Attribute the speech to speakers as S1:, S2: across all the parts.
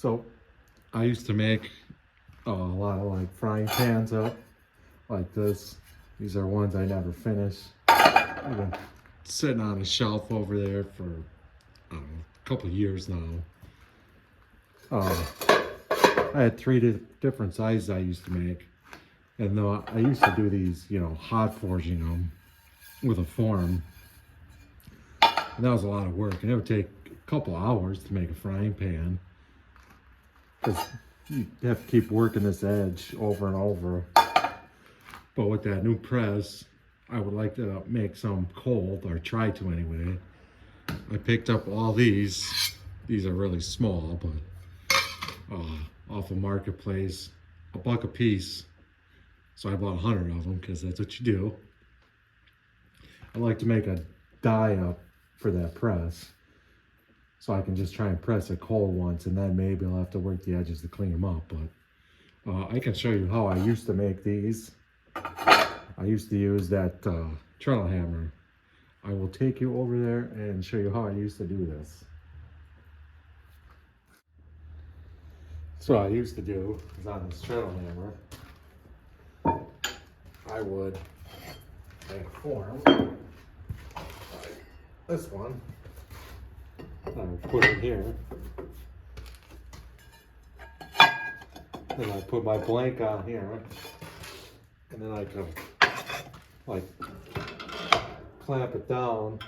S1: So I used to make a lot of like frying pans up like this. These are ones I never finished. I've been sitting on a shelf over there for I don't know, a couple of years now. I had three different sizes I used to make. And though I used to do these, you know, hot forging them with a form. And that was a lot of work. And it would take a couple hours to make a frying pan. Because you have to keep working this edge over and over. But with that new press, I would like to make some cold, or try to anyway. I picked up all these. These are really small, but off of Marketplace, $1 a piece. So I bought 100 of them because that's what you do. I like to make a die up for that press, so I can just try and press it cold once, and then maybe I'll have to work the edges to clean them up. But I can show you how I used to make these. I used to use that treadle hammer. I will take you over there and show you how I used to do this. So what I used to do is on this treadle hammer, I would make a form like this one. I would put it here. Then I put my blank on here. And then I could like clamp it down,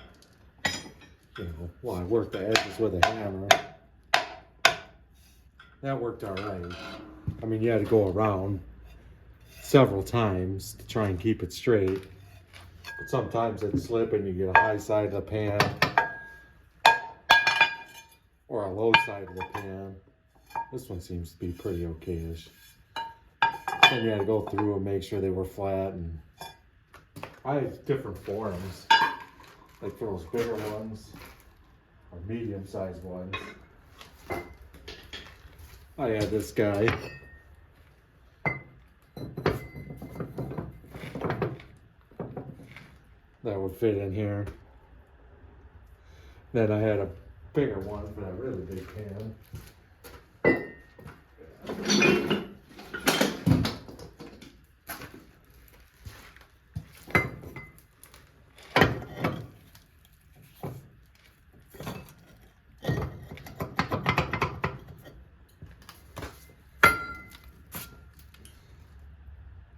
S1: you know, while I work the edges with a hammer. That worked all right. I mean, you had to go around several times to try and keep it straight. But sometimes it'd slip and you get a high side of the pan or a low side of the pan. This one seems to be pretty okay-ish. Then you had to go through and make sure they were flat. And I have different forms, like for those bigger ones or medium-sized ones. I had this guy. That would fit in here. Then I had a bigger one for that really big pan.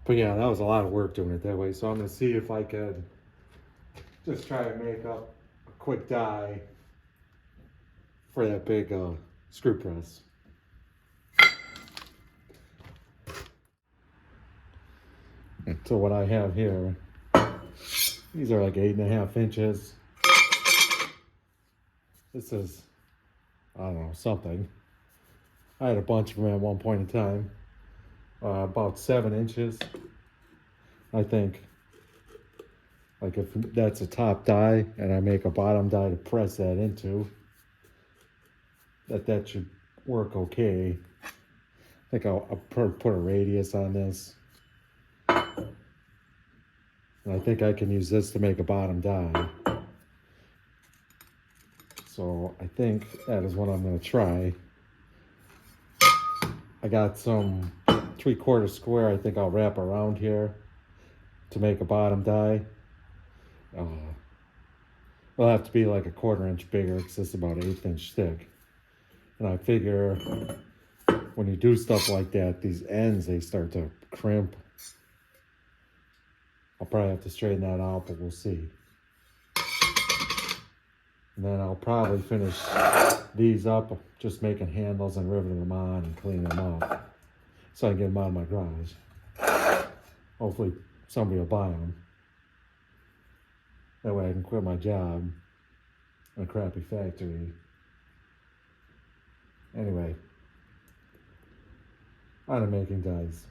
S1: But yeah, that was a lot of work doing it that way. So I'm gonna see if I could just try to make up a quick die for that big screw press. So what I have here, these are like 8.5 inches. This is, I don't know, something. I had a bunch of them at one point in time. About 7 inches, I think. Like if that's a top die and I make a bottom die to press that into, that should work okay. I think I'll put a radius on this. And I think I can use this to make a bottom die. So I think that is what I'm going to try. I got some 3/4 square I think I'll wrap around here to make a bottom die. It'll have to be like a 1/4 inch bigger because it's about 1/8 inch thick. And I figure when you do stuff like that, these ends, they start to crimp. I'll probably have to straighten that out, but we'll see. And then I'll probably finish these up, just making handles and riveting them on and cleaning them up, so I can get them out of my garage. Hopefully somebody will buy them. That way I can quit my job in a crappy factory. Anyway, on to making dies.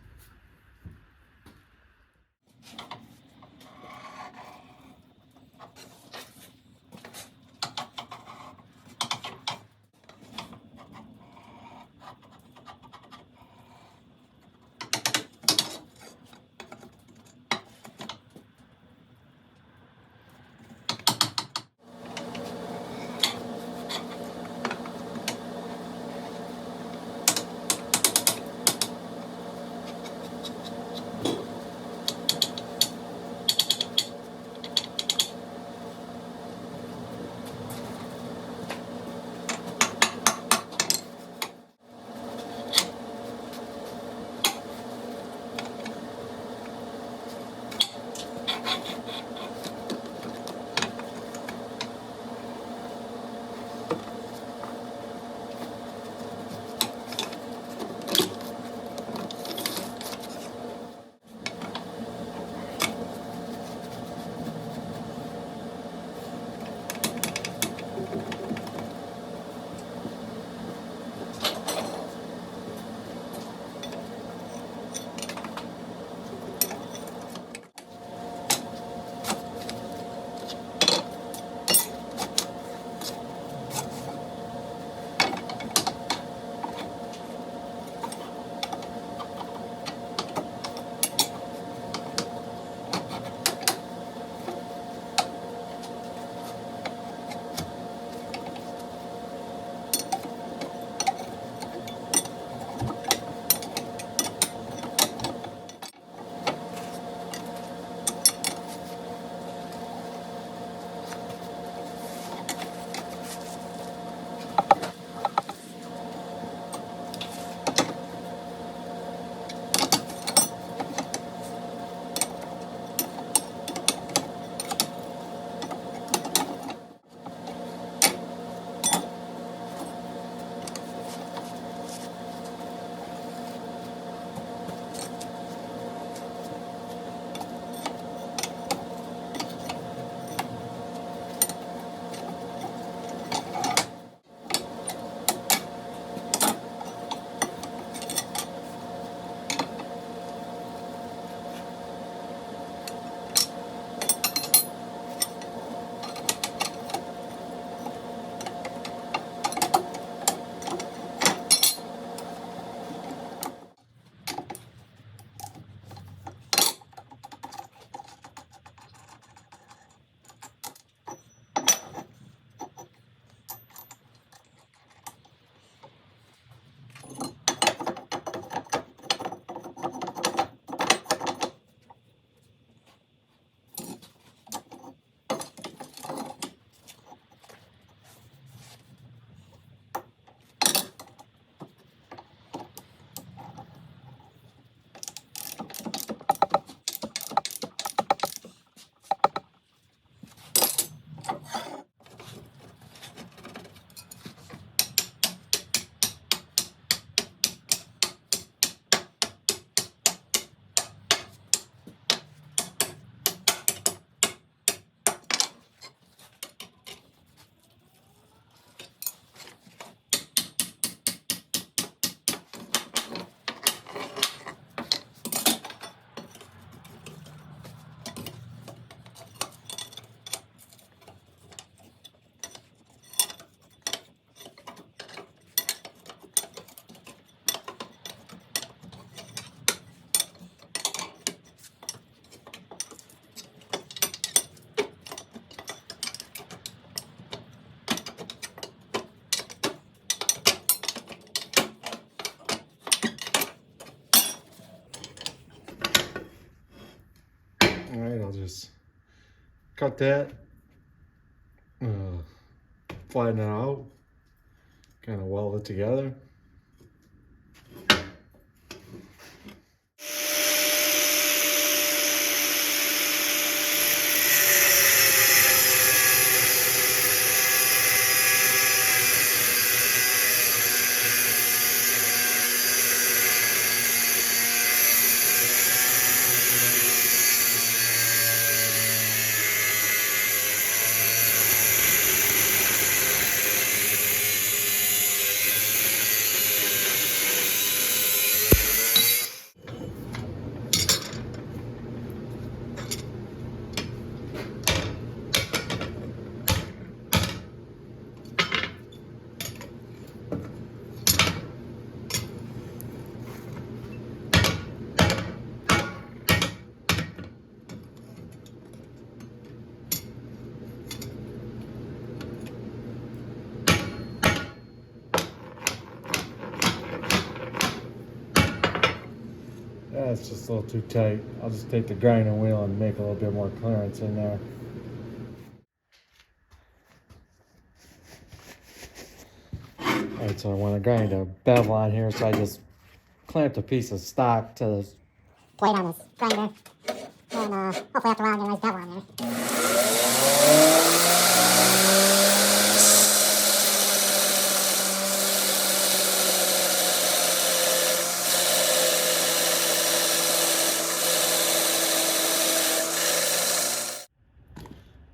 S1: just cut that, flatten it out, kind of weld it together. That's just a little too tight. I'll just take the grinding wheel and make a little bit more clearance in there. Alright, so I want to grind a bevel on here, so I just clamped a piece of stock to the
S2: plate on this grinder. And hopefully after a while I'll get a nice bevel on there.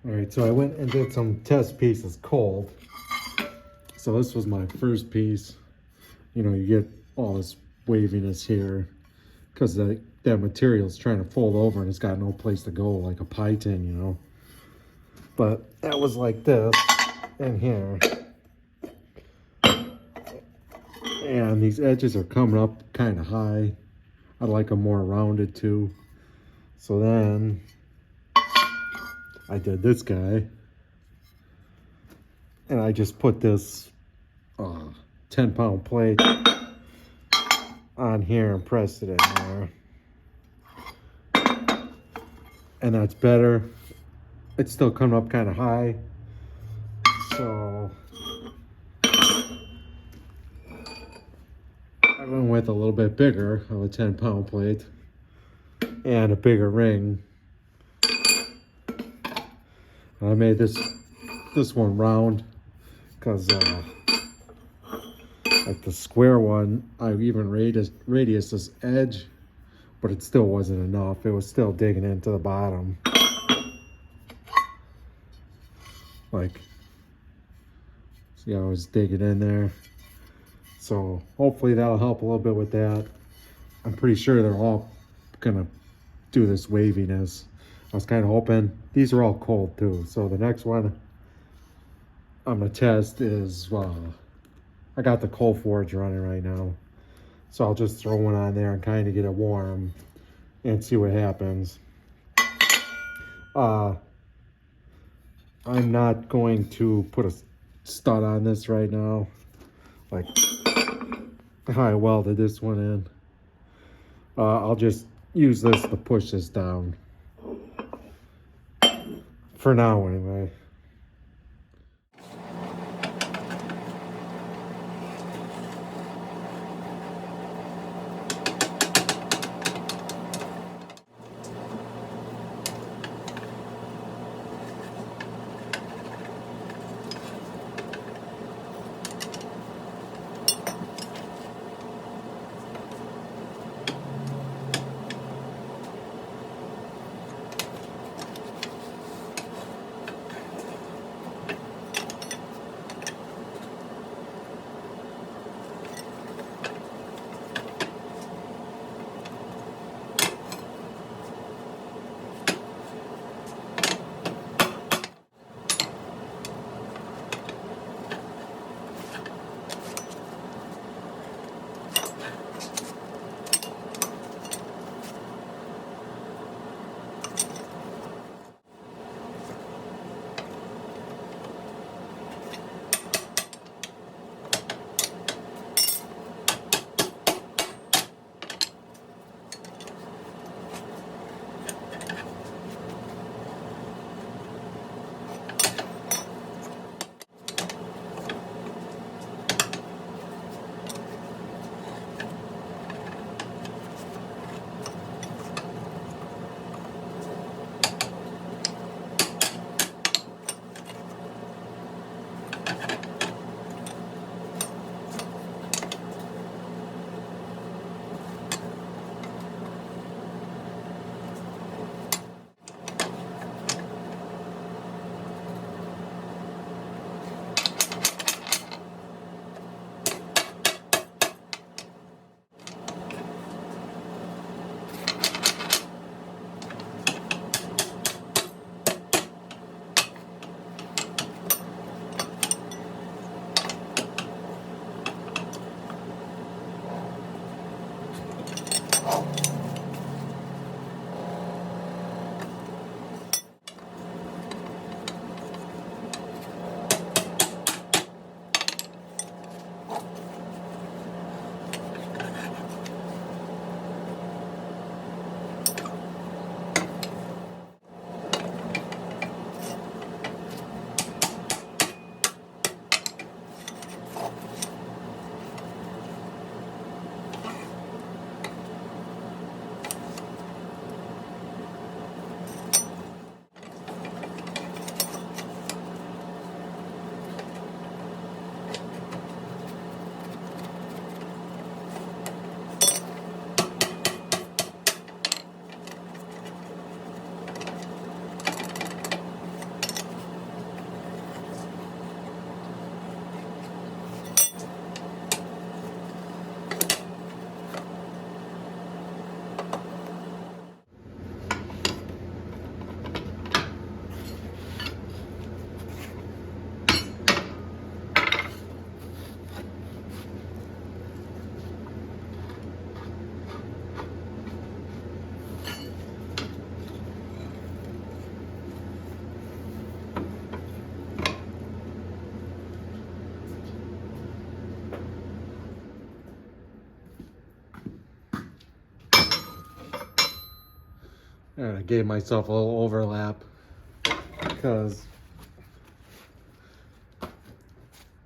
S1: Alright, so I went and did some test pieces cold. So this was my first piece. You know, you get all this waviness here because that material is trying to fold over and it's got no place to go, like a pie tin, you know. But that was like this in here. And these edges are coming up kind of high. I'd like them more rounded too. So then I did this guy. And I just put this 10-pound plate on here and pressed it in there. And that's better. It's still coming up kind of high. So I went with a little bit bigger of a 10-pound plate and a bigger ring. And I made this one round because like the square one, I even radius this edge, but it still wasn't enough. It was still digging into the bottom. Like, see how I was digging in there? So hopefully that'll help a little bit with that. I'm pretty sure they're all gonna do this waviness. I was kind of hoping. These are all cold too. So the next one I'm gonna test is, I got the cold forge running right now. So I'll just throw one on there and kind of get it warm and see what happens. I'm not going to put a stud on this right now, like how I welded this one in. I'll just use this to push this down. For now, anyway. And I gave myself a little overlap because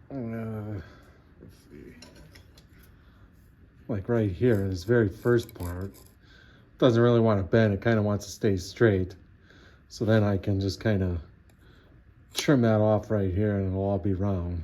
S1: let's see, like right here, this very first part doesn't really want to bend. It kind of wants to stay straight. So then I can just kind of trim that off right here and it'll all be round.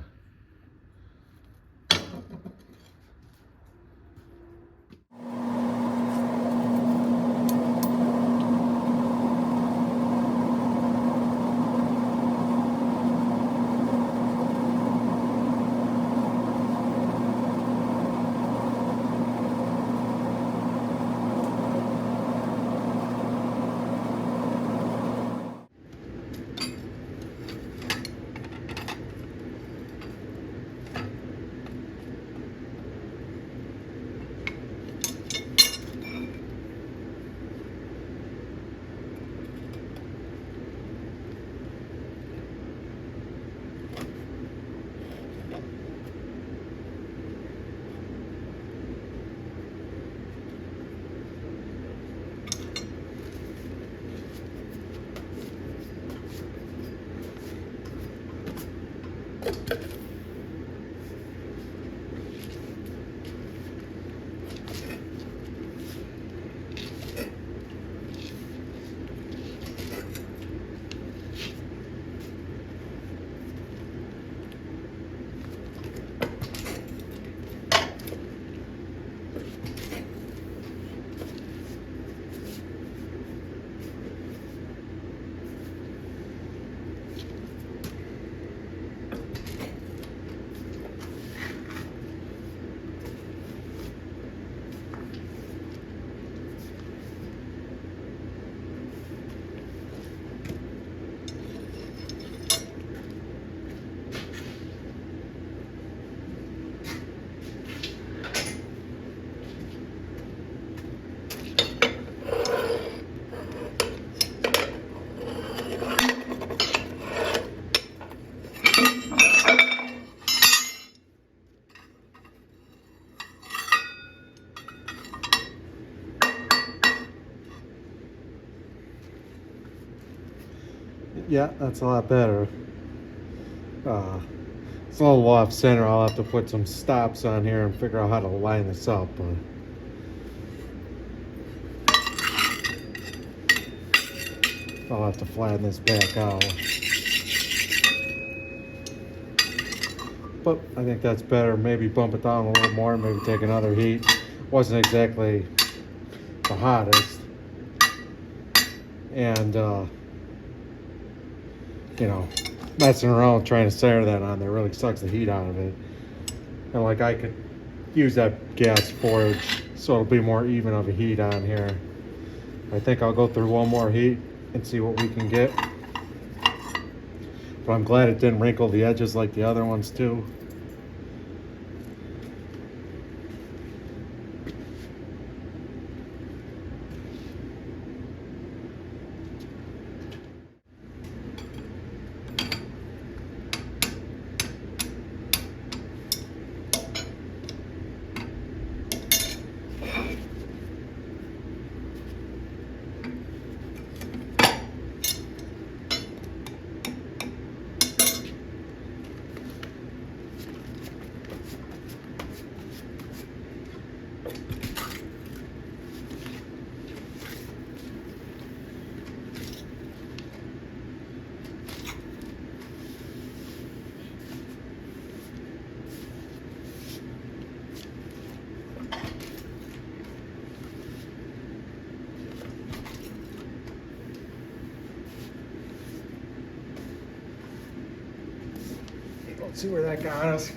S1: Yeah, that's a lot better. It's a little off center. I'll have to put some stops on here and figure out how to line this up. I'll have to flatten this back out. But I think that's better. Maybe bump it down a little more, maybe take another heat. Wasn't exactly the hottest. And, you know, messing around trying to center that on there really sucks the heat out of it. And like I could use that gas forge so it'll be more even of a heat on here. I think I'll go through one more heat and see what we can get. But I'm glad it didn't wrinkle the edges like the other ones too. Let's see where that got us.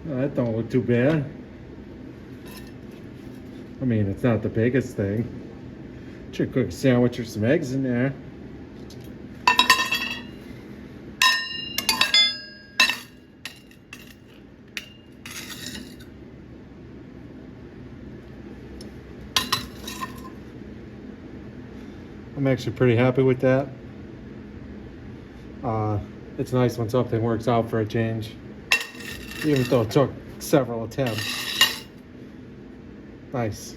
S1: That don't look too bad. I mean, it's not the biggest thing. Should cook a sandwich or some eggs in there. I'm actually pretty happy with that. It's nice when something works out for a change, even though it took several attempts. Nice.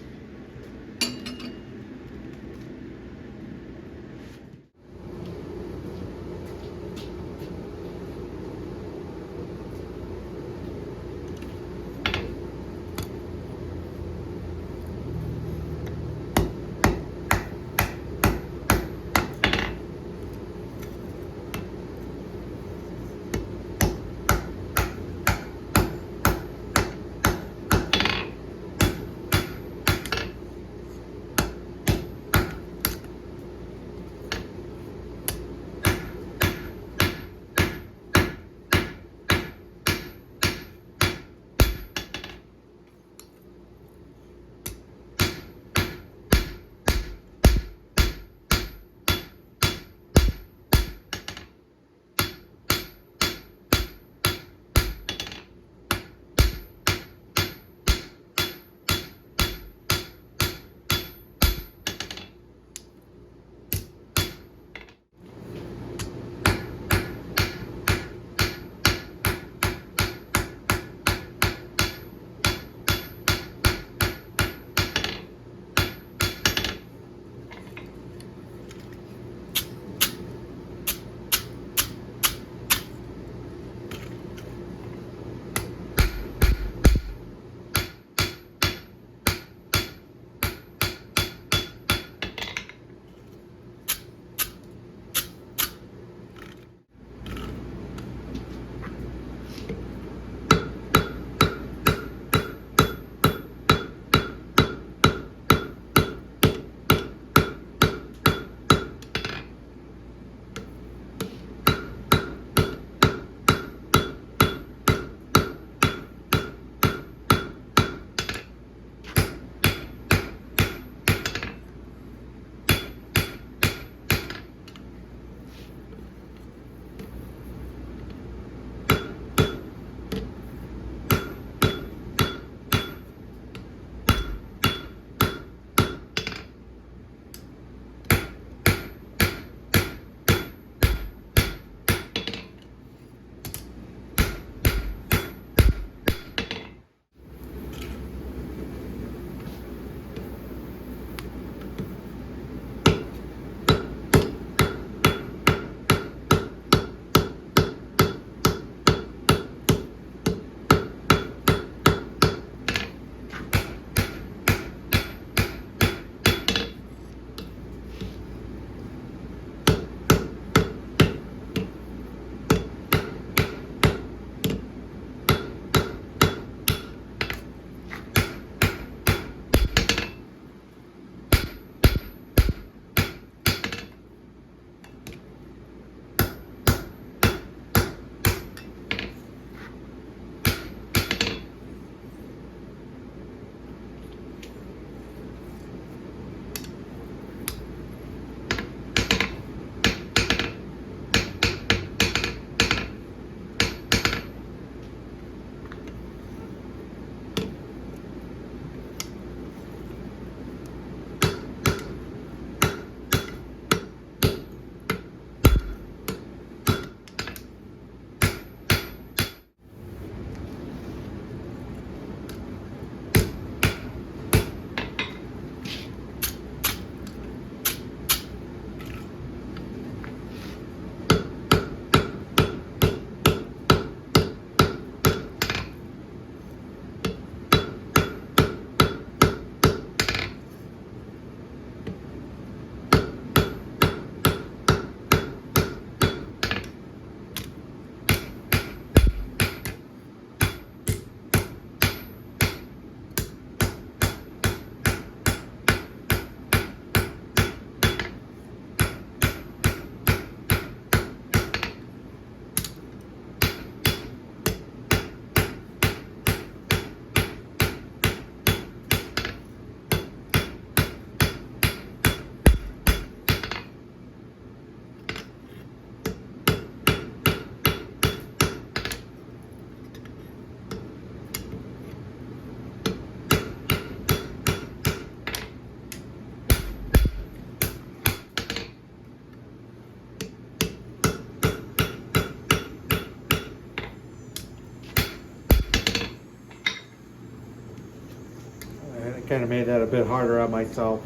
S1: kind of made that a bit harder on myself.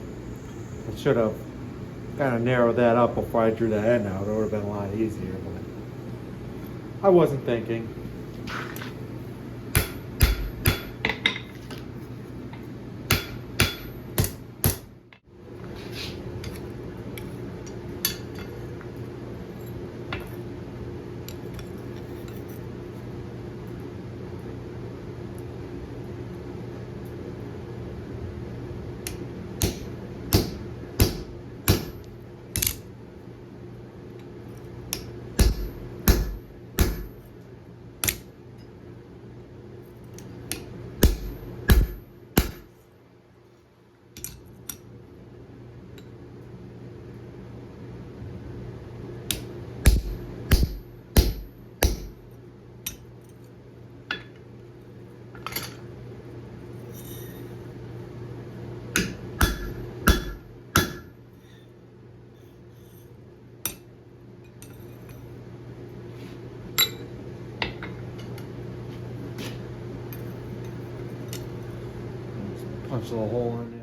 S1: I should have kind of narrowed that up before I drew the end out. It would have been a lot easier, but I wasn't thinking. Punch a little hole in there.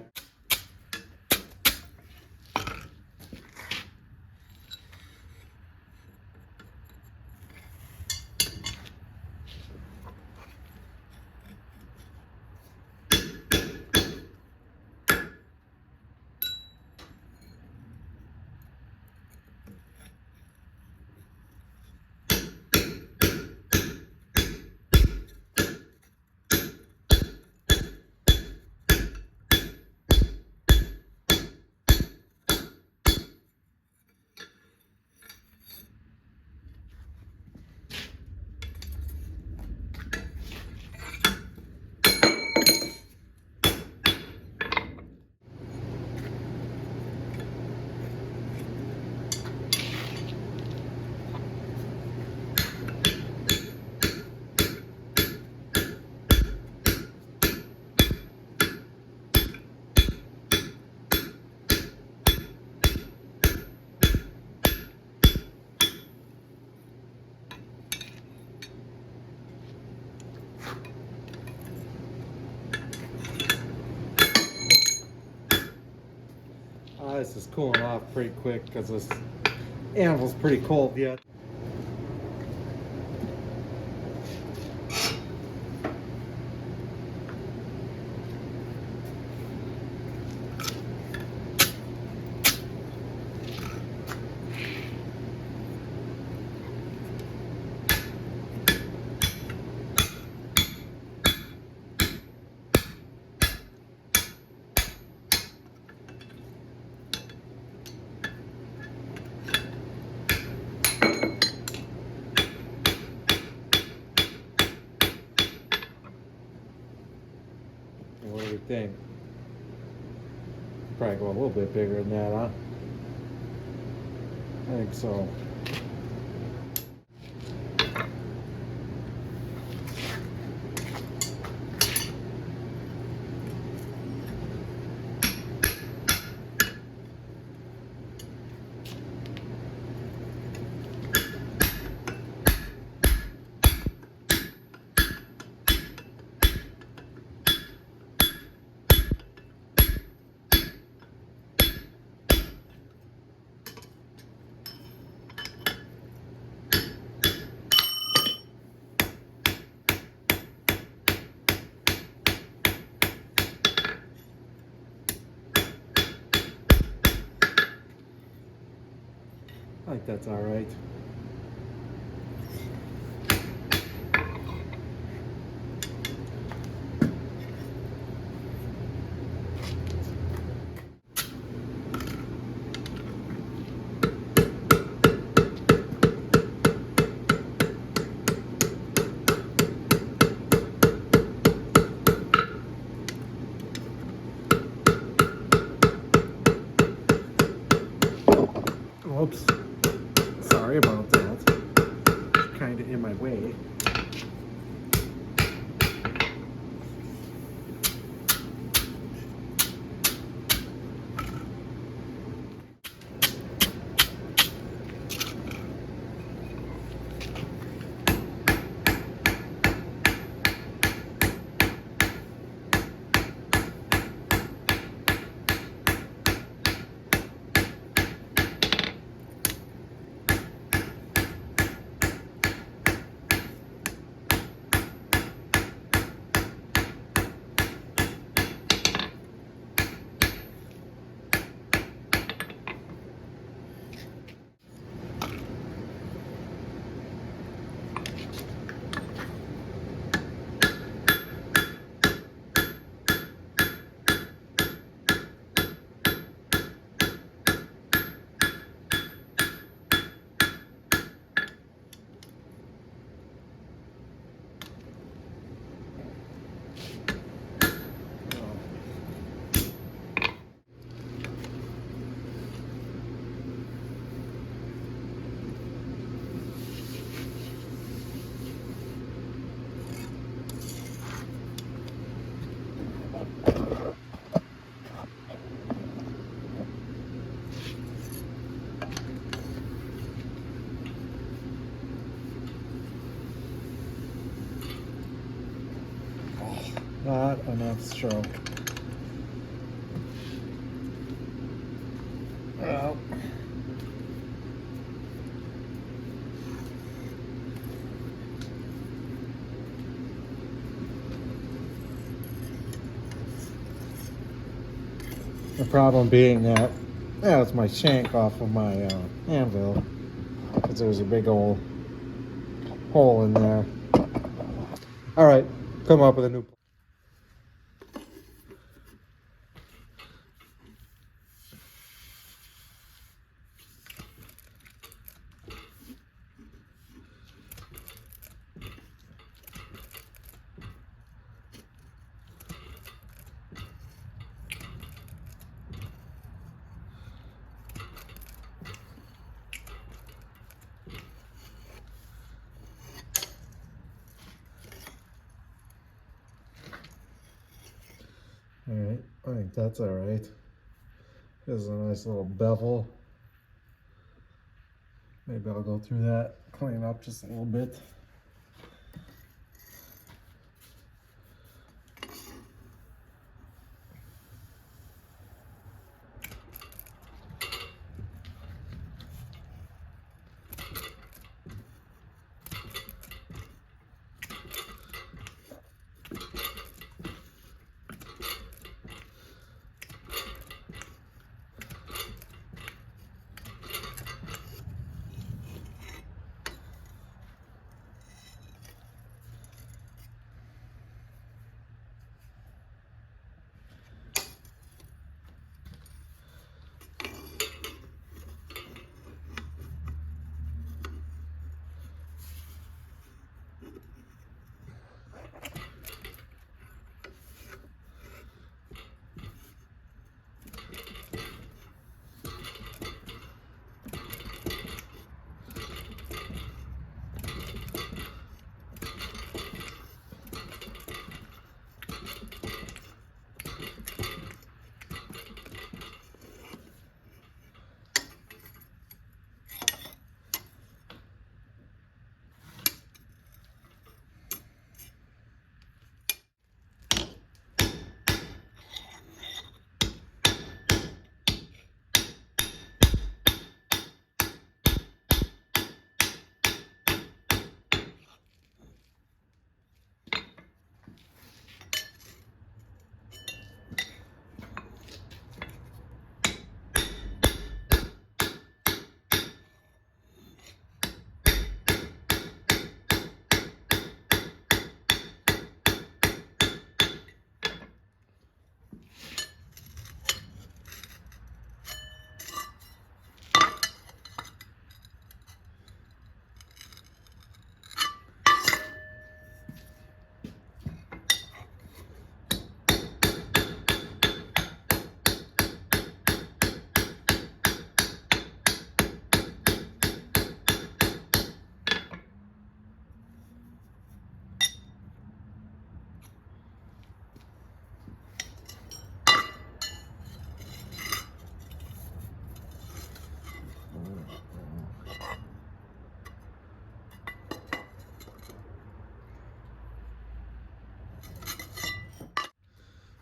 S1: This is cooling off pretty quick because this anvil's pretty cold yet. What do you think? Probably go a little bit bigger than that, huh? I think so. I think that's all right. Whoops. Sorry about that. Kind of in my way. enough stroke. Well, the problem being that it's my shank off of my anvil, because there's a big old hole in there. All right, come up with a new plan. All right, I think that's all right. There's a nice little bevel. Maybe I'll go through that, clean up just a little bit.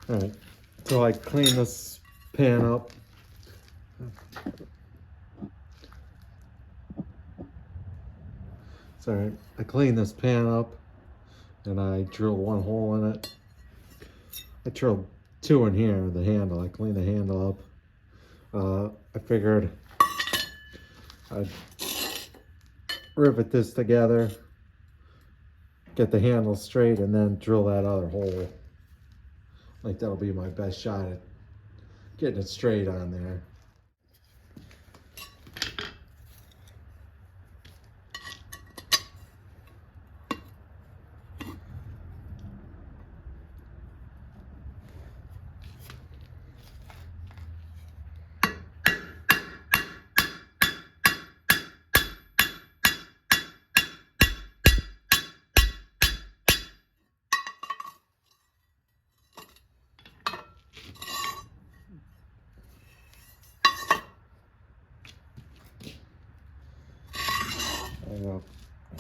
S1: All right, so I clean this pan up. Sorry, I clean this pan up and I drill one hole in it. I drilled two in here, the handle. I cleaned the handle up. I figured I'd rivet this together, get the handle straight, and then drill that other hole. Like that'll be my best shot at getting it straight on there.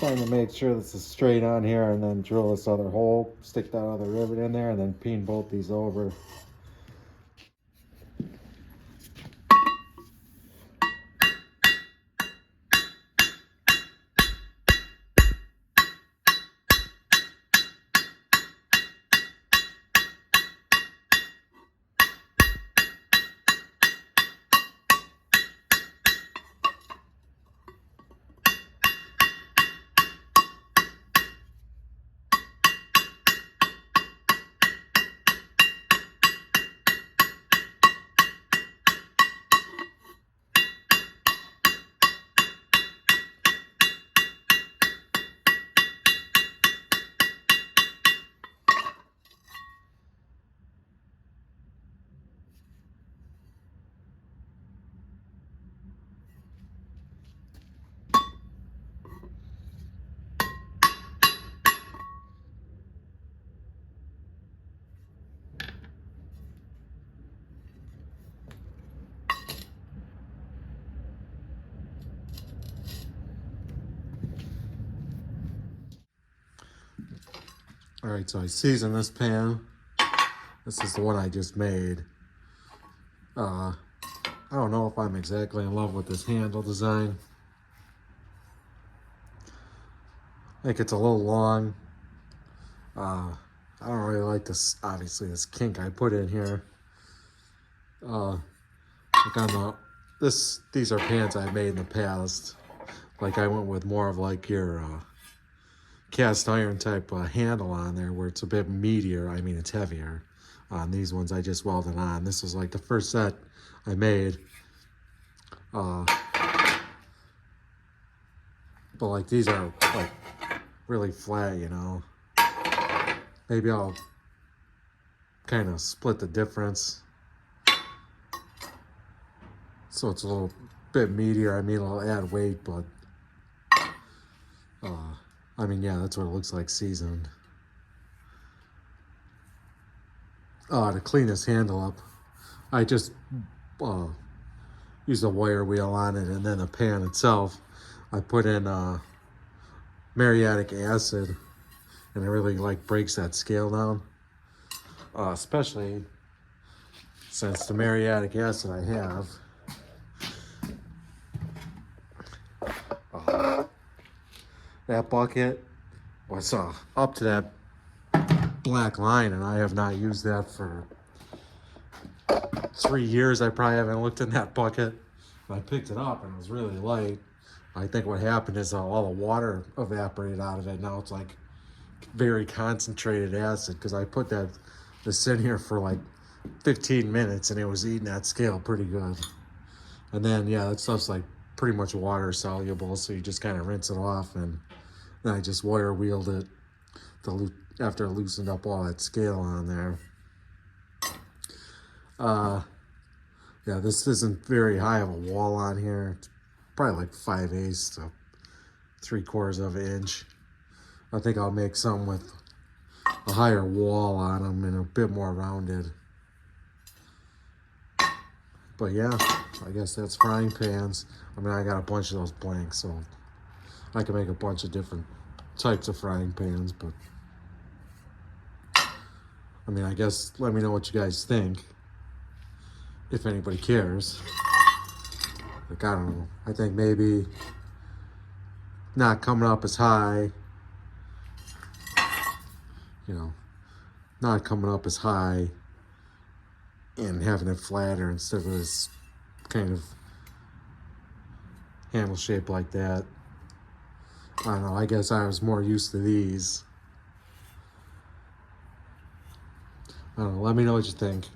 S1: trying to make sure this is straight on here, and then drill this other hole, stick that other rivet in there, and then peen bolt these over. All right, so I seasoned this pan. This is the one I just made. I don't know if I'm exactly in love with this handle design. I think it's a little long. I don't really like this, obviously, this kink I put in here. Like on these are pans I've made in the past. Like I went with more of like your cast iron type handle on there, where it's a bit meatier. I mean, it's heavier. On these ones, I just welded on. This was like the first set I made. But like these are like really flat, you know. Maybe I'll kind of split the difference, so it's a little bit meatier. I mean, it'll add weight, but I mean, yeah, that's what it looks like seasoned. To clean this handle up, I just use a wire wheel on it, and then the pan itself, I put in muriatic acid, and it really like breaks that scale down. Especially since the muriatic acid I have, that bucket was up to that black line, and I have not used that for 3 years. I probably haven't looked in that bucket. I picked it up and it was really light. I think what happened is all the water evaporated out of it. Now it's like very concentrated acid, because I put this in here for like 15 minutes and it was eating that scale pretty good. And then, yeah, that stuff's like pretty much water soluble, so you just kind of rinse it off, and then I just wire wheeled it after it loosened up all that scale on there. Yeah, this isn't very high of a wall on here. It's probably like 5/8 to 3/4 of an inch. I think I'll make some with a higher wall on them and a bit more rounded. But yeah, I guess that's frying pans. I mean, I got a bunch of those blanks, so I can make a bunch of different types of frying pans. But I mean, I guess let me know what you guys think, if anybody cares. Like, I don't know. I think maybe not coming up as high, you know, not coming up as high and having it flatter instead of this kind of handle shape like that. I don't know. I guess I was more used to these. I don't know. Let me know what you think.